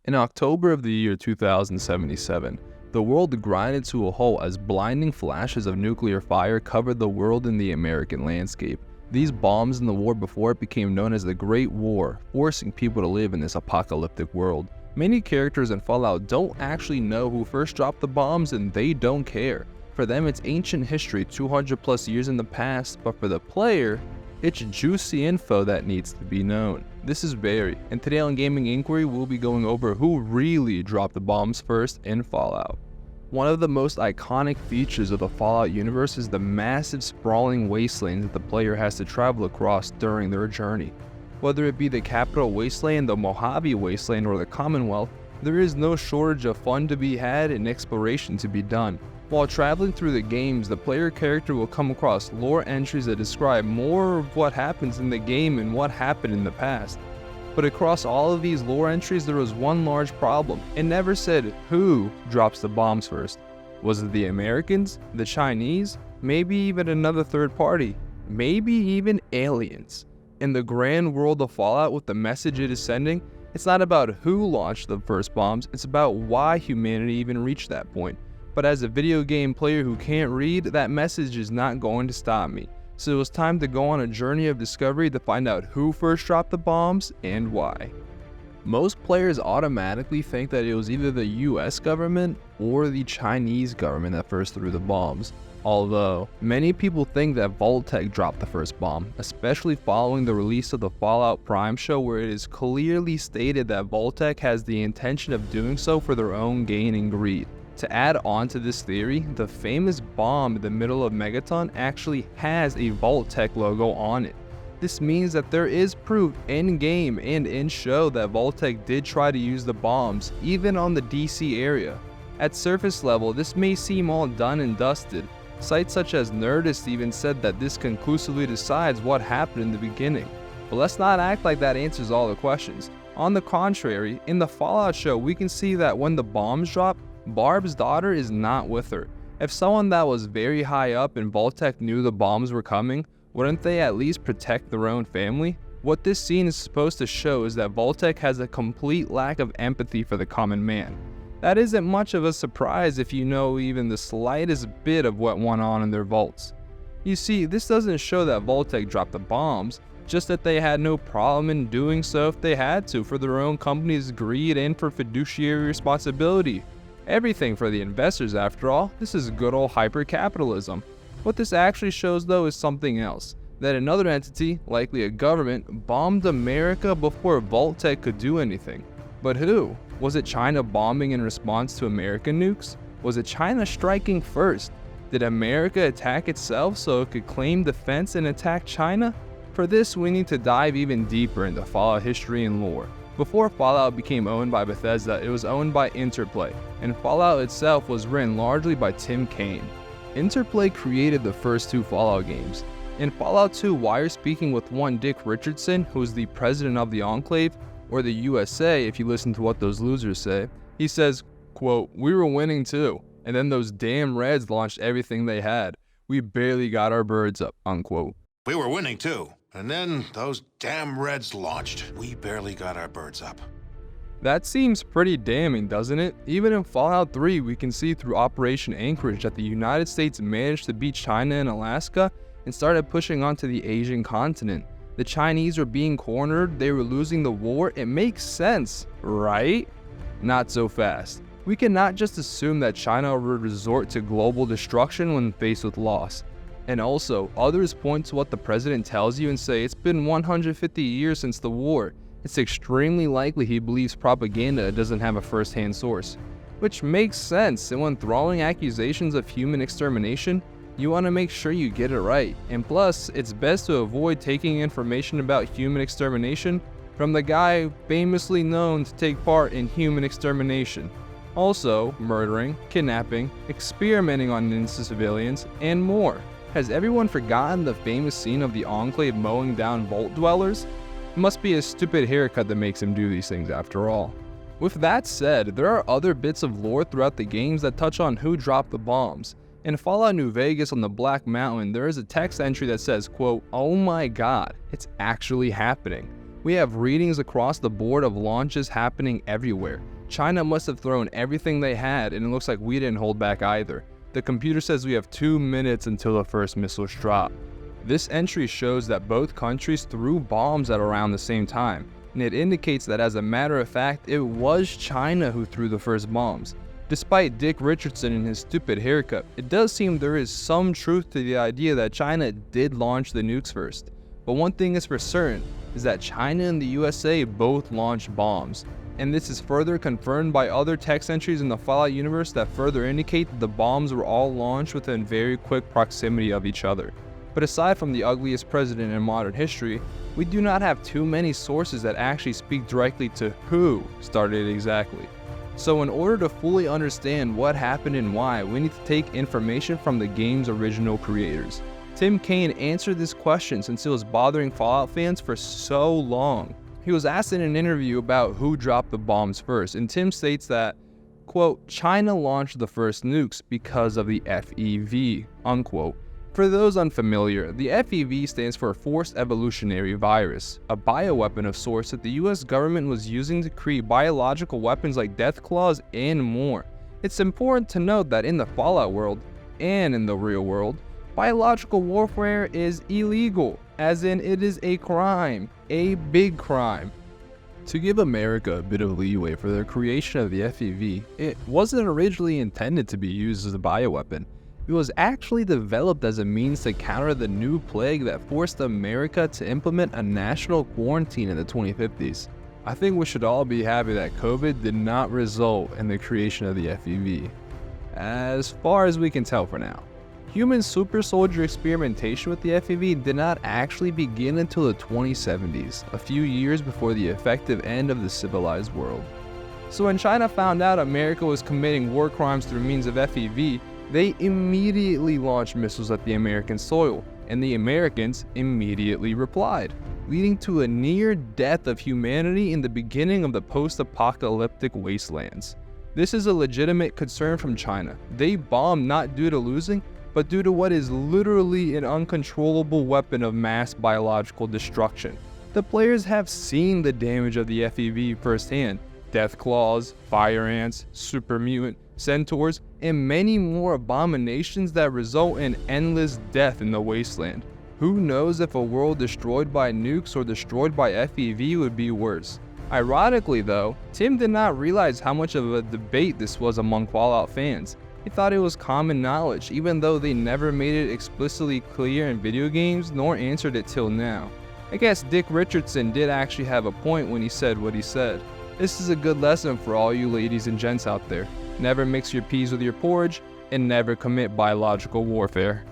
In October of the year 2077, the world grinded to a halt as blinding flashes of nuclear fire covered the world in the American landscape. These bombs in the war before it became known as the Great War, forcing people to live in this apocalyptic world. Many characters in Fallout don't actually know who first dropped the bombs, and they don't care. For them, it's ancient history 200 plus years in the past, but for the player, it's juicy info that needs to be known. This is Barry, and today on Gaming Inquiry, we'll be going over who really dropped the bombs first in Fallout. One of the most iconic features of the Fallout universe is the massive sprawling wastelands that the player has to travel across during their journey. Whether it be the Capital Wasteland, the Mojave Wasteland, or the Commonwealth, there is no shortage of fun to be had and exploration to be done. While traveling through the games, the player character will come across lore entries that describe more of what happens in the game and what happened in the past. But across all of these lore entries, there was one large problem. It never said who drops the bombs first. Was it the Americans, the Chinese, maybe even another third party, maybe even aliens? In the grand world of Fallout, with the message it is sending, it's not about who launched the first bombs, it's about why humanity even reached that point. But as a video game player who can't read, that message is not going to stop me. So it was time to go on a journey of discovery to find out who first dropped the bombs and why. Most players automatically think that it was either the US government or the Chinese government that first threw the bombs. Although, many people think that Vault-Tec dropped the first bomb, especially following the release of the Fallout Prime show, where it is clearly stated that Vault-Tec has the intention of doing so for their own gain and greed. To add on to this theory, the famous bomb in the middle of Megaton actually has a Vault-Tec logo on it. This means that there is proof in-game and in-show that Vault-Tec did try to use the bombs, even on the DC area. At surface level, this may seem all done and dusted. Sites such as Nerdist even said that this conclusively decides what happened in the beginning. But let's not act like that answers all the questions. On the contrary, in the Fallout show, we can see that when the bombs drop, Barb's daughter is not with her. If someone that was very high up in Vault-Tec knew the bombs were coming, wouldn't they at least protect their own family? What this scene is supposed to show is that Vault-Tec has a complete lack of empathy for the common man. That isn't much of a surprise if you know even the slightest bit of what went on in their vaults. You see, this doesn't show that Vault-Tec dropped the bombs, just that they had no problem in doing so if they had to, for their own company's greed and for fiduciary responsibility. Everything for the investors, after all. This is good old hyper-capitalism. What this actually shows, though, is something else. That another entity, likely a government, bombed America before Vault-Tec could do anything. But who? Was it China bombing in response to American nukes? Was it China striking first? Did America attack itself so it could claim defense and attack China? For this, we need to dive even deeper into Fallout history and lore. Before Fallout became owned by Bethesda, it was owned by Interplay, and Fallout itself was written largely by Tim Cain. Interplay created the first two Fallout games. In Fallout 2, Wire speaking with one Dick Richardson, who is the president of the Enclave, or the USA if you listen to what those losers say, he says, quote, "We were winning too, and then those damn Reds launched everything they had. We barely got our birds up," unquote. We were winning too. And then those damn Reds launched. We barely got our birds up. That seems pretty damning, doesn't it? Even in Fallout 3, we can see through Operation Anchorage that the United States managed to beat China in Alaska and started pushing onto the Asian continent. The Chinese were being cornered, they were losing the war. It makes sense, right? Not so fast. We cannot just assume that China would resort to global destruction when faced with loss. And also, others point to what the president tells you and say it's been 150 years since the war. It's extremely likely he believes propaganda doesn't have a first-hand source. Which makes sense, and when throwing accusations of human extermination, you want to make sure you get it right. And plus, it's best to avoid taking information about human extermination from the guy famously known to take part in human extermination. Also, murdering, kidnapping, experimenting on innocent civilians, and more. Has everyone forgotten the famous scene of the Enclave mowing down Vault dwellers? It must be a stupid haircut that makes him do these things after all. With that said, there are other bits of lore throughout the games that touch on who dropped the bombs. In Fallout New Vegas on the Black Mountain, there is a text entry that says, quote, "Oh my god, it's actually happening." We have readings across the board of launches happening everywhere. China must have thrown everything they had, and it looks like we didn't hold back either. The computer says we have 2 minutes until the first missiles drop. This entry shows that both countries threw bombs at around the same time, and it indicates that as a matter of fact, it was China who threw the first bombs. Despite Dick Richardson and his stupid haircut, it does seem there is some truth to the idea that China did launch the nukes first. But one thing is for certain, is that China and the USA both launched bombs. And this is further confirmed by other text entries in the Fallout universe that further indicate that the bombs were all launched within very quick proximity of each other. But aside from the ugliest president in modern history, we do not have too many sources that actually speak directly to who started it exactly. So in order to fully understand what happened and why, we need to take information from the game's original creators. Tim Kaine answered this question since it was bothering Fallout fans for so long. He was asked in an interview about who dropped the bombs first, and Tim states that, quote, China launched the first nukes because of the FEV, unquote. For those unfamiliar, the FEV stands for Forced Evolutionary Virus, a bioweapon of sorts that the US government was using to create biological weapons like Deathclaws and more. It's important to note that in the Fallout world, and in the real world, biological warfare is illegal, as in it is a crime, a big crime. To give America a bit of leeway for their creation of the FEV, it wasn't originally intended to be used as a bioweapon. It was actually developed as a means to counter the new plague that forced America to implement a national quarantine in the 2050s. I think we should all be happy that COVID did not result in the creation of the FEV, as far as we can tell for now. Human super soldier experimentation with the FEV did not actually begin until the 2070s, a few years before the effective end of the civilized world. So when China found out America was committing war crimes through means of FEV, they immediately launched missiles at the American soil, and the Americans immediately replied, leading to a near death of humanity in the beginning of the post-apocalyptic wastelands. This is a legitimate concern from China. They bombed not due to losing, but due to what is literally an uncontrollable weapon of mass biological destruction. The players have seen the damage of the FEV firsthand. Deathclaws, fire ants, super mutant, centaurs, and many more abominations that result in endless death in the wasteland. Who knows if a world destroyed by nukes or destroyed by FEV would be worse. Ironically though, Tim did not realize how much of a debate this was among Fallout fans. He thought it was common knowledge, even though they never made it explicitly clear in video games nor answered it till now. I guess Dick Richardson did actually have a point when he said what he said. This is a good lesson for all you ladies and gents out there. Never mix your peas with your porridge, and never commit biological warfare.